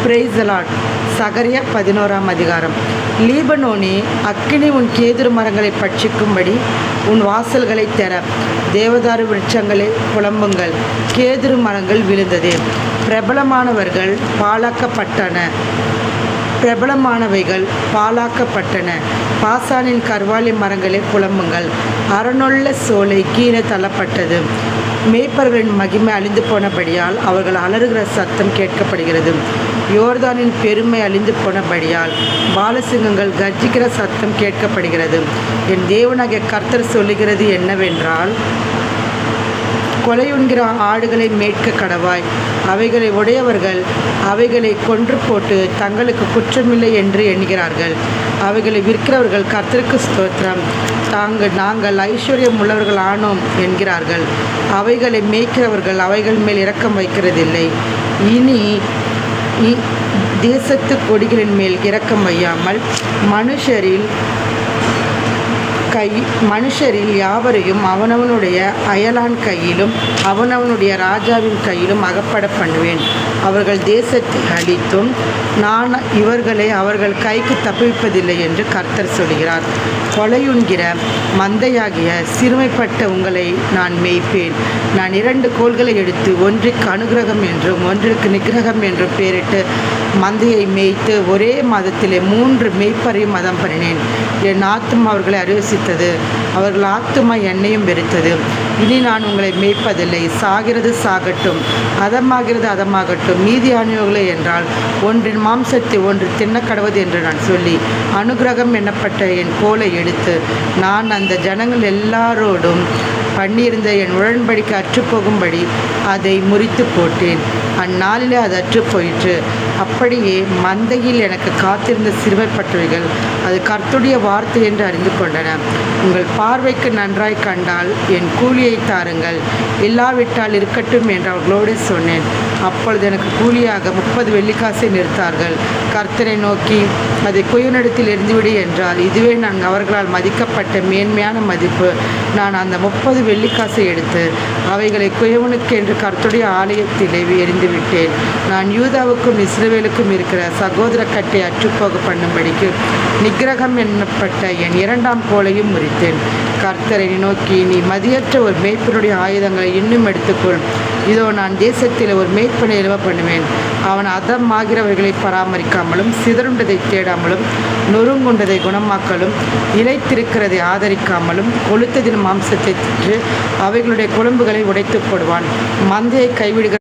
Praise the Lord. சகரியா 11ஆம் அதிகாரம். லீபனோனே, அக்கினி உன் கேதுரு மரங்களை பட்சிக்கும்படி உன் வாசல்களை திற. தேவதாரு விருட்சங்களே புலம்புங்கள், கேதுரு மரங்கள் விழுந்ததே. பிரபலமானவைகள் பாழாக்கப்பட்டன. பாசானின் கர்வாலி மரங்களே புலம்புங்கள், அறநொல்ல சோலை கீழே தள்ளப்பட்டது. மேய்ப்பர்களின் மகிமை அழிந்து போனபடியால் அவர்கள் அலறுகிற சத்தம் கேட்கப்படுகிறது. யோர்தானின் பெருமை அழிந்து போனபடியால் பாலசிங்கங்கள் கர்ஜிக்கிற சத்தம் கேட்கப்படுகிறது. என் தேவனாகிய கர்த்தர் சொல்லுகிறது என்னவென்றால், கொலையுண்கிற ஆடுகளை மேய்க்க கடவாய். அவைகளை உடையவர்கள் அவைகளை கொன்று போட்டு தங்களுக்கு குற்றமில்லை என்று எண்ணுகிறார்கள். அவைகளை விற்கிறவர்கள் கர்த்தருக்கு ஸ்தோத்திரம், நாங்கள் ஐஸ்வர்யம் உள்ளவர்கள் ஆனோம் என்கிறார்கள். அவைகளை மேய்க்கிறவர்கள் அவைகள் மேல் இரக்கம் வைக்கிறதில்லை. இனி தேசத்து கொடிகளின் மேல் இரக்கம் வையாமல் மனுஷரில் யாவரையும் அவனவனுடைய அயலான் கையிலும் அவனவனுடைய ராஜாவின் கையிலும் அகப்பட பண்ணுவேன். அவர்கள் தேசத்தை அழித்தும் நான் இவர்களை அவர்கள் கைக்கு தப்புவிப்பதில்லை என்று கர்த்தர் சொல்கிறார். கொலையுண்கிற மந்தையாகிய சிறுமைப்பட்ட உங்களை நான் மேய்ப்பேன். நான் 2 கோல்களை எடுத்து ஒன்றுக்கு அனுகிரகம் என்றும் ஒன்றுக்கு நிகிரகம் என்றும் பெயரிட்டு மந்தையை மேய்த்து ஒரே மாதத்திலே 3 மேய்ப்பரையும் மதம் பண்ணினேன். என் ஆத்துமா அவர்களை அரிசித்தது, அவர்கள் ஆத்துமா என்னையும் வெறுத்தது. இனி நான் உங்களை மேய்ப்பதில்லை. சாகிறது சாகட்டும், அதமாகிறது அதமாகட்டும், மீதியானவர்களே என்றால் ஒன்றின் மாம்சத்தை ஒன்று தின்னக்கடவது என்று நான் சொல்லி அனுகிரகம் எண்ணப்பட்ட என் கோலை எடுத்து நான் அந்த ஜனங்கள் எல்லாரோடும் பண்ணியிருந்த என் உடன்படிக்கை அற்றுப்போகும்படி அதை முறித்து போட்டேன். அந்நாளிலே அது அற்றுப்போயிற்று. அப்படியே மந்தையில் எனக்கு காத்திருந்த சிறுமைப்பட்டவைகள் அது கர்த்தருடைய வார்த்தை என்று அறிந்து கொண்டன. உங்கள் பார்வைக்கு நன்றாய் கண்டால் என் கூலியை தாருங்கள், இல்லாவிட்டால் இருக்கட்டும் என்று அவர்களோடு சொன்னேன். அப்பொழுது எனக்கு கூலியாக 30 வெள்ளிக்காசை நிறுத்தார்கள். கர்த்தரை நோக்கி, அதை குயவனிடத்தில் எரிந்துவிடு என்றால், இதுவே நான் அவர்களால் மதிக்கப்பட்ட மேன்மையான மதிப்பு. நான் அந்த 30 வெள்ளிக்காசை எடுத்து அவைகளை குயவனுக்கு என்று கர்த்தருடைய ஆலயத்திலே எரிந்துவிட்டேன். நான் யூதாவுக்கும் இஸ்ரவேலுக்கும் இருக்கிற சகோதர கட்டை அற்றுப்போக பண்ணும்படிக்கு நிகிரகம் எண்ணப்பட்ட என் 2ஆம் கோலையும் முறித்தேன். கர்த்தரை நோக்கி, நீ மதியற்ற ஒரு மேய்ப்பனுடைய ஆயுதங்களை இன்னும் எடுத்துக்கொள். இதோ நான் தேசத்தில் ஒரு மேய்ப்பனை எழுவ பண்ணுவேன். அவன் அதமாகிறவர்களை பராமரிக்காமலும் சிதறுண்டதை தேடாமலும் நொறுங்குண்டதை குணமாக்கலும் இலைத்திருக்கிறதை ஆதரிக்காமலும் கொளுத்ததின் மாம்சத்தை தின்று அவைகளுடைய குழம்புகளை உடைத்து போடுவான். மந்தையை கைவிடுகிற